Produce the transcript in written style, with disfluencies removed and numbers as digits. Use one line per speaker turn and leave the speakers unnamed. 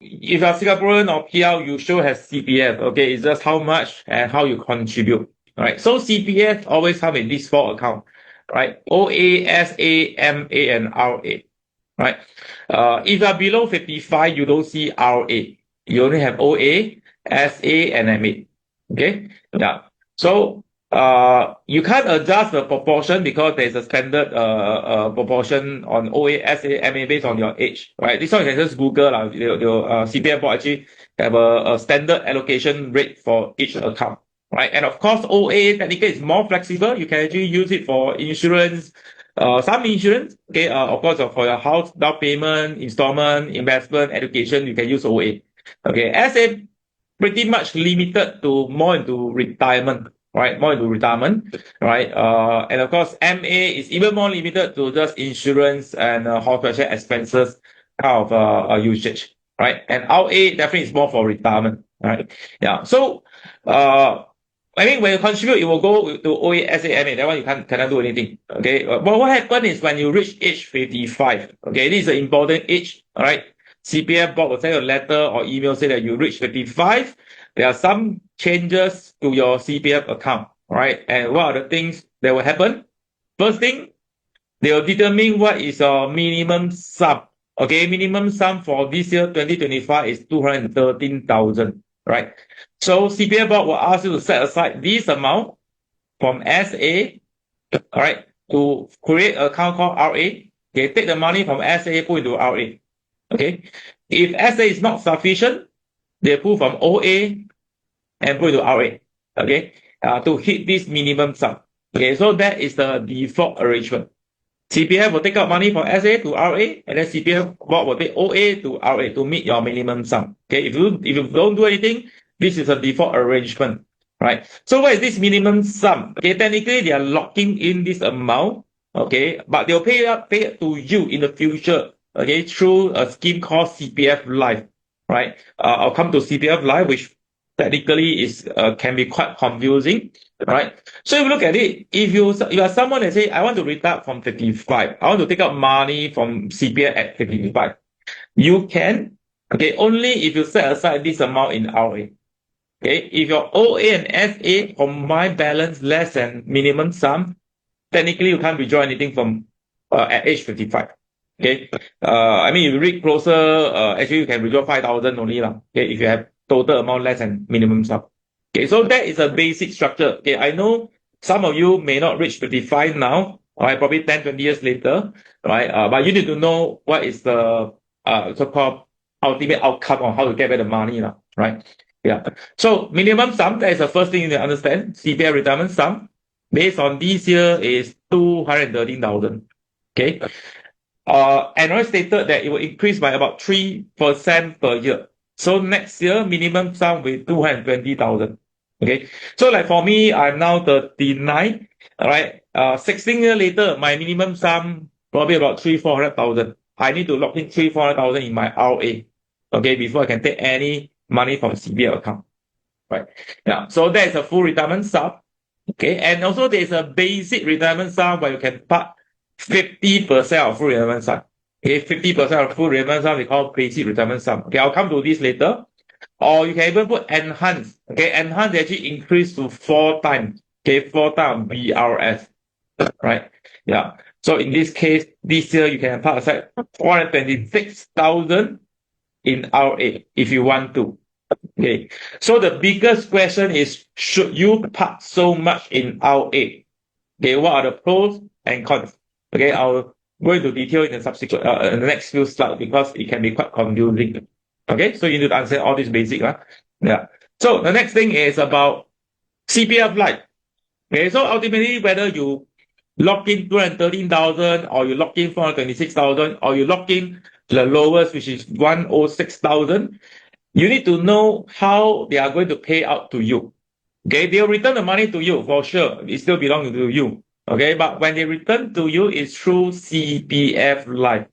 if you're Singaporean or PR, you sure have CPF. Okay, it's just how much and how you contribute. All right. So CPF always come in these four accounts, right? OA, SA, MA, and RA. Right. If you're below 55, you don't see RA. You only have OA, SA, and MA. Okay. Yeah. So you can't adjust the proportion because there's a standard proportion on OA, SA, MA based on your age, right? This one you can just Google your CPF board actually have a standard allocation rate for each account, right? And of course, OA technically is more flexible. You can actually use it for insurance, some insurance, okay, of course, for your house down payment, installment, investment, education, you can use OA. Okay, SA pretty much limited to more into retirement, right? More into retirement, right? And of course, MA is even more limited to just insurance and hospital expenses kind of usage, right? And RA definitely is more for retirement, right? Yeah. So, I mean, when you contribute, it will go to OA, SAMA. That one you cannot do anything. Okay. But what happens is when you reach age 55, okay, this is an important age, all right? CPF board will send you a letter or email say that you reach 55. There are some changes to your CPF account, right? And what are the things that will happen? First thing, they will determine what is your minimum sum. Okay, minimum sum for this year 2025 is 213,000, right? So CPF board will ask you to set aside this amount from SA, all right, to create an account called RA. Okay, take the money from SA, put into RA. Okay, if SA is not sufficient, they pull from OA and put into RA. Okay, to hit this minimum sum. Okay, so that is the default arrangement. CPF will take out money from SA to RA, and then CPF board will take OA to RA to meet your minimum sum. Okay, if you don't do anything, this is a default arrangement, right? So what is this minimum sum? Okay, technically they are locking in this amount, okay, but they'll pay it to you in the future, okay, through a scheme called CPF Life, right? I'll come to CPF Life, which technically is can be quite confusing, right? So if you look at it, if you are someone that say, I want to retire from 55, I want to take out money from CPF at 55, you can, okay, only if you set aside this amount in RA. Okay, if your OA and SA combined balance less than minimum sum, technically you can't withdraw anything from at age 55. Okay, I mean, if you read closer, actually you can withdraw 5,000 only lah. Okay, if you have total amount less than minimum sum. Okay, so that is a basic structure. Okay, I know some of you may not reach 55 now, right? Probably 10, 20 years later, right? But you need to know what is the so-called ultimate outcome on how to get back the money now, right? Yeah. So minimum sum, that is the first thing you need to understand. CPF retirement sum based on this year is 213,000. Okay. And stated that it will increase by about 3% per year. So next year, minimum sum will be 220,000. Okay. So like for me, I'm now 39. All right. 16 years later, my minimum sum probably about 300,000-400,000. I need to lock in 300,000-400,000 in my RA. Okay. Before I can take any money from CPF account. Right. Yeah. So that is a full retirement sum. Okay. And also there's a basic retirement sum where you can park 50% of full retirement sum. Okay, 50% of full retirement sum we call basic retirement sum. Okay, I'll come to this later. Or you can even put enhanced. Okay, enhanced actually increase to 4 times. Okay, 4 times BRS. Right. Yeah. So in this case, this year you can park aside 426,000 in RA if you want to. Okay. So the biggest question is, should you park so much in RA? Okay, what are the pros and cons? Okay, I'll go into detail in the subsequent in the next few slides because it can be quite confusing. Okay, so you need to understand all this basic. Yeah. So the next thing is about CPF Life. Okay, so ultimately whether you lock in 213,000 or you lock in 426,000 or you lock in the lowest, which is 106,000, you need to know how they are going to pay out to you. Okay, they'll return the money to you for sure. It still belongs to you. Okay, but when they return to you, it's through CPF Life.